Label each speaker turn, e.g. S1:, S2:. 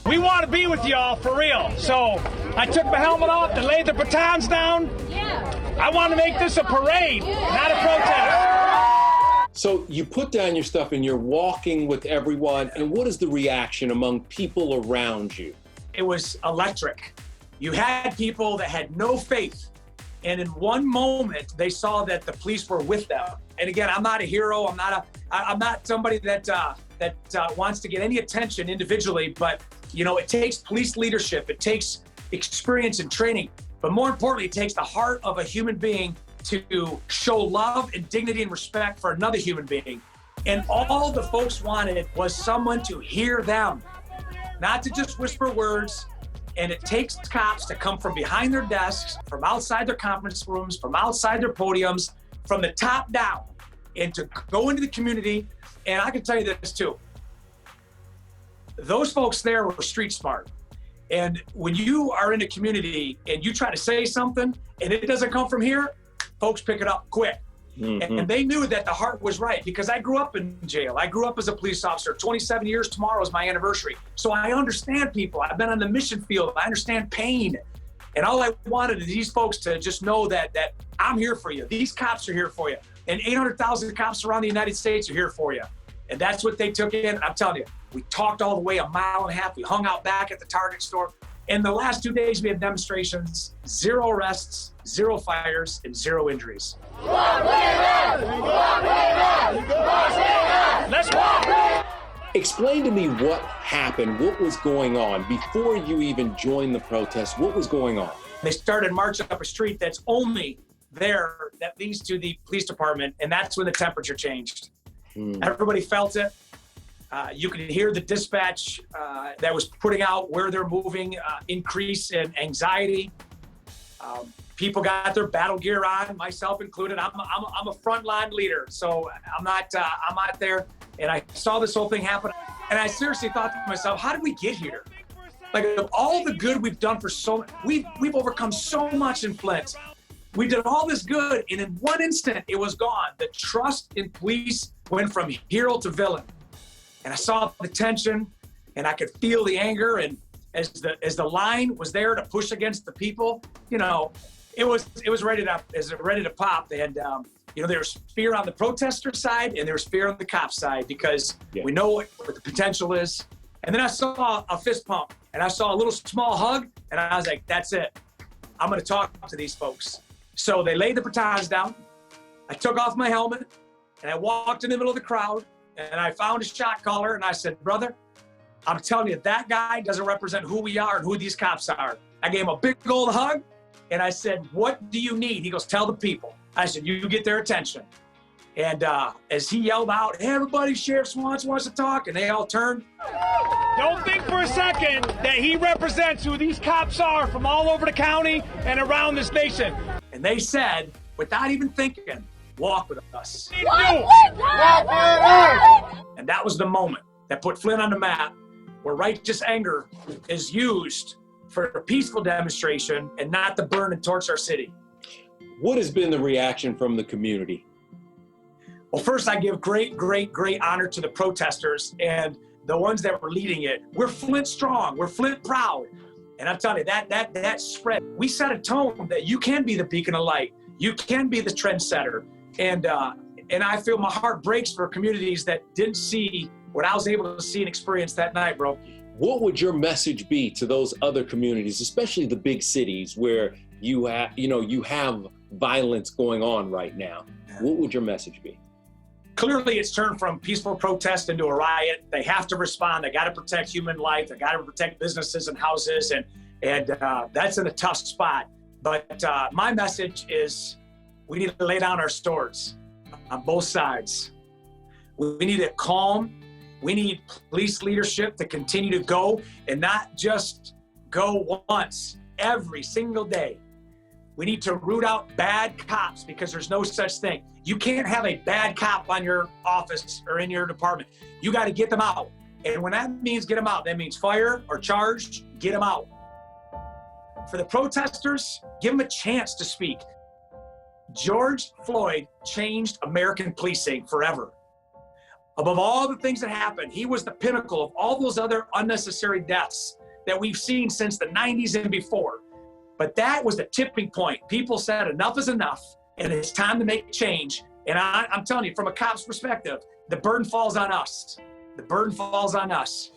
S1: We want to be with y'all for real. So I took my helmet off and laid the batons down. I want to make this a parade, not a protest.
S2: So you put down your stuff and you're walking with everyone. And what is the reaction among people around you?
S3: It was electric. You had people that had no faith. And in one moment, they saw that the police were with them. And again, I'm not a hero. I'm not somebody that wants to get any attention individually, but you know, it takes police leadership. It takes experience and training, but more importantly, it takes the heart of a human being to show love and dignity and respect for another human being. And all the folks wanted was someone to hear them, not to just whisper words. And it takes cops to come from behind their desks, from outside their conference rooms, from outside their podiums, from the top down, and to go into the community. And I can tell you this too. Those folks there were street smart. And when you are in a community and you try to say something and it doesn't come from here, folks pick it up quick. Mm-hmm. And they knew that the heart was right because I grew up in jail. I grew up as a police officer. 27 years tomorrow is my anniversary. So I understand people. I've been on the mission field. I understand pain. And all I wanted is these folks to just know that I'm here for you. These cops are here for you. And 800,000 cops around the United States are here for you. And that's what they took in. I'm telling you, we talked all the way 1.5 miles. We hung out back at the Target store. And the last 2 days, we had demonstrations, 0 arrests, 0 fires, and 0 injuries.
S1: Let's walk!
S2: Explain to me what happened, what was going on before you even joined the protest. What was going on?
S3: They started marching up a street that's only there that leads to the police department, and that's when the temperature changed. Everybody felt it. You could hear the dispatch that was putting out where they're moving, increase in anxiety. People got their battle gear on, myself included. I'm a frontline leader, so I'm out there. And I saw this whole thing happen, and I seriously thought to myself, how did we get here? Like, of all the good we've done we've overcome so much in Flint. We did all this good, and in one instant, it was gone. The trust in police went from hero to villain. And I saw the tension, and I could feel the anger. And as the line was there to push against the people, you know, it was ready to pop. And you know, there was fear on the protester side, and there was fear on the cop side because we know what the potential is. And then I saw a fist pump, and I saw a little small hug, and I was like, "That's it. I'm going to talk to these folks." So they laid the batons down. I took off my helmet, and I walked in the middle of the crowd. And I found a shot caller, and I said, "Brother, I'm telling you, that guy doesn't represent who we are and who these cops are." I gave him a big old hug, and I said, "What do you need?" He goes, "Tell the people." I said, "You get their attention." And as he yelled out, "Hey, everybody, Sheriff Swanson wants to talk," and they all turned.
S1: Don't think for a second that he represents who these cops are from all over the county and around this nation.
S3: And they said, without even thinking, "Walk with us." And that was the moment that put Flint on the map, where righteous anger is used for a peaceful demonstration and not to burn and torch our city.
S2: What has been the reaction from the community?
S3: Well, first, I give great, great, great honor to the protesters and the ones that were leading it. We're Flint strong. We're Flint proud. And I'm telling you, that spread. We set a tone that you can be the beacon of light. You can be the trendsetter. And I feel my heart breaks for communities that didn't see what I was able to see and experience that night, bro.
S2: What would your message be to those other communities, especially the big cities where you have violence going on right now? What would your message be?
S3: Clearly, it's turned from peaceful protest into a riot. They have to respond. They got to protect human life. They got to protect businesses and houses, and that's in a tough spot. But my message is, we need to lay down our swords on both sides. We need to calm. We need police leadership to continue to go, and not just go once, every single day. We need to root out bad cops, because there's no such thing. You can't have a bad cop on your office or in your department. You got to get them out. And when that means get them out, that means fire or charge, get them out. For the protesters, give them a chance to speak. George Floyd changed American policing forever. Above all the things that happened, he was the pinnacle of all those other unnecessary deaths that we've seen since the 90s and before. But that was the tipping point. People said enough is enough, and it's time to make change. And I'm telling you, from a cop's perspective, the burden falls on us. The burden falls on us.